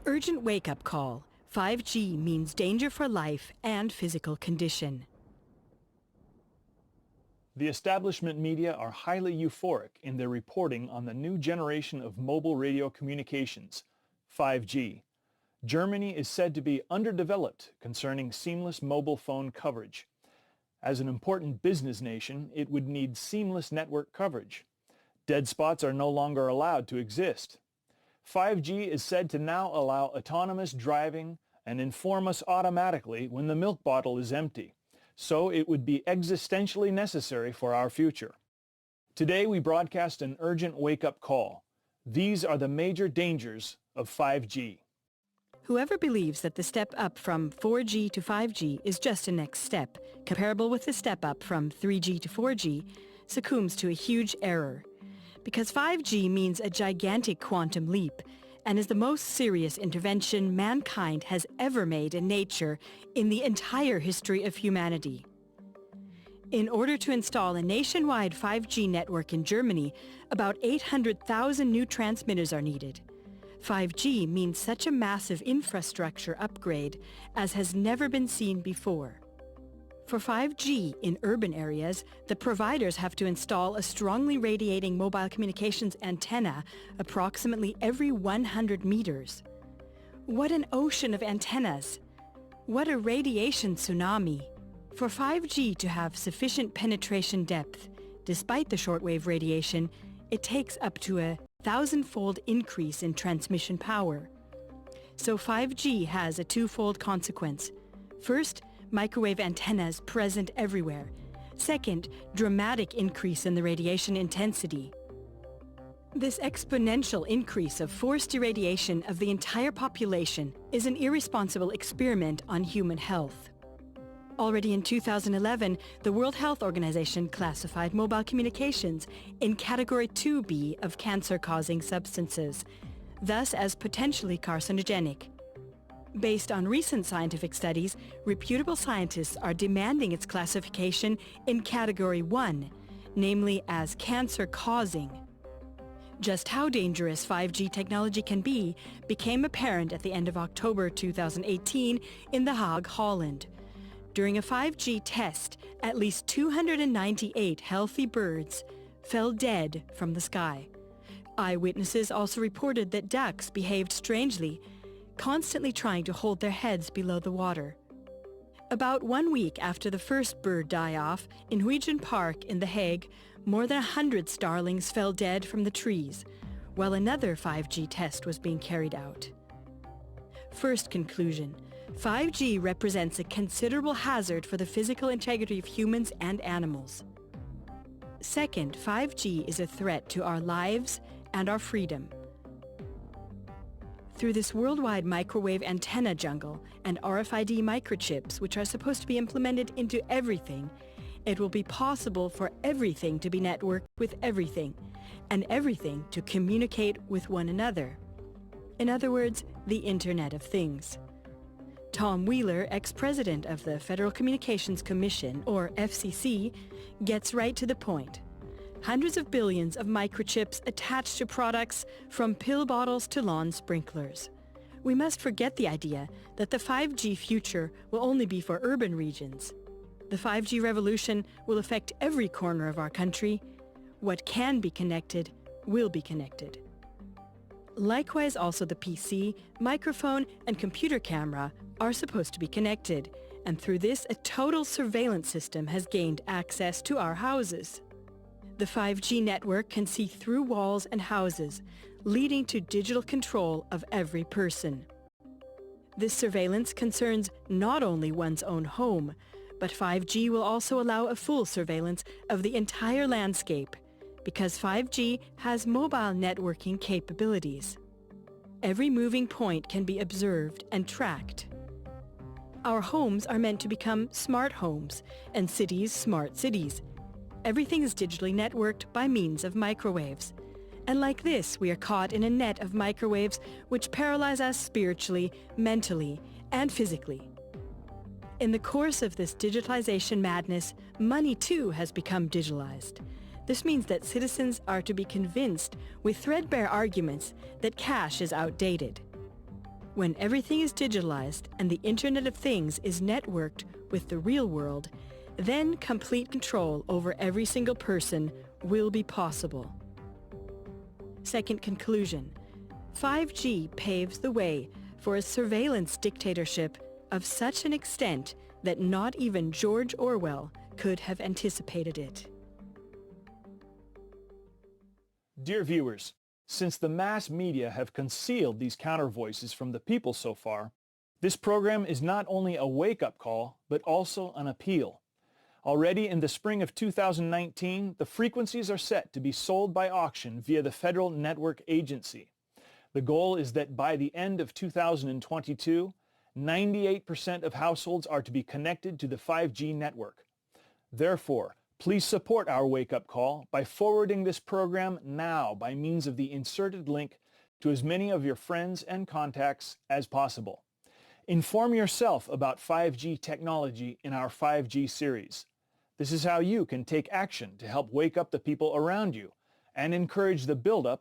Urgent wake-up call. 5G means danger for life and physical condition. The establishment media are highly euphoric in their reporting on the new generation of mobile radio communications, 5G. Germany is said to be underdeveloped concerning seamless mobile phone coverage. As an important business nation, it would need seamless network coverage. Dead spots are no longer allowed to exist. 5G is said to now allow autonomous driving and inform us automatically when the milk bottle is empty. So it would be existentially necessary for our future. Today we broadcast an urgent wake-up call. These are the major dangers of 5G. Whoever believes that the step up from 4G to 5G is just a next step, comparable with the step up from 3G to 4G, succumbs to a huge error. Because 5G means a gigantic quantum leap and is the most serious intervention mankind has ever made in nature in the entire history of humanity. In order to install a nationwide 5G network in Germany, about 800,000 new transmitters are needed. 5G means such a massive infrastructure upgrade as has never been seen before. For 5G in urban areas, the providers have to install a strongly radiating mobile communications antenna approximately every 100 meters. What an ocean of antennas! What a radiation tsunami! For 5G to have sufficient penetration depth, despite the shortwave radiation, it takes up to a 1,000-fold increase in transmission power. So 5G has a twofold consequence. First, microwave antennas present everywhere. Second, dramatic increase in the radiation intensity. This exponential increase of forced irradiation of the entire population is an irresponsible experiment on human health. Already in 2011, the World Health Organization classified mobile communications in Category 2B of cancer-causing substances, thus as potentially carcinogenic. Based on recent scientific studies, reputable scientists are demanding its classification in Category 1, namely as cancer-causing. Just how dangerous 5G technology can be became apparent at the end of October 2018 in The Hague, Holland. During a 5G test, at least 298 healthy birds fell dead from the sky. Eyewitnesses also reported that ducks behaved strangely, constantly trying to hold their heads below the water. About 1 week after the first bird die-off in Huygen Park in The Hague, more than 100 starlings fell dead from the trees, while another 5G test was being carried out. First conclusion: 5G represents a considerable hazard for the physical integrity of humans and animals. Second, 5G is a threat to our lives and our freedom. Through this worldwide microwave antenna jungle and RFID microchips, which are supposed to be implemented into everything, it will be possible for everything to be networked with everything, and everything to communicate with one another. In other words, the Internet of Things. Tom Wheeler, ex-president of the Federal Communications Commission, or FCC, gets right to the point. Hundreds of billions of microchips attached to products from pill bottles to lawn sprinklers. We must forget the idea that the 5G future will only be for urban regions. The 5G revolution will affect every corner of our country. What can be connected will be connected. Likewise, also the PC, microphone, and computer camera are supposed to be connected, and through this a total surveillance system has gained access to our houses. The 5G network can see through walls and houses, leading to digital control of every person. This surveillance concerns not only one's own home, but 5G will also allow a full surveillance of the entire landscape, because 5G has mobile networking capabilities. Every moving point can be observed and tracked. Our homes are meant to become smart homes, and cities smart cities. Everything is digitally networked by means of microwaves. And like this, we are caught in a net of microwaves which paralyze us spiritually, mentally, and physically. In the course of this digitalization madness, money too has become digitalized. This means that citizens are to be convinced with threadbare arguments that cash is outdated. When everything is digitalized and the Internet of Things is networked with the real world, then complete control over every single person will be possible. Second conclusion, 5G paves the way for a surveillance dictatorship of such an extent that not even George Orwell could have anticipated it. Dear viewers, since the mass media have concealed these counter voices from the people so far, this program is not only a wake-up call, but also an appeal. Already in the spring of 2019, the frequencies are set to be sold by auction via the Federal Network Agency. The goal is that by the end of 2022, 98% of households are to be connected to the 5G network. Therefore, please support our wake-up call by forwarding this program now by means of the inserted link to as many of your friends and contacts as possible. Inform yourself about 5G technology in our 5G series. This is how you can take action to help wake up the people around you and encourage the buildup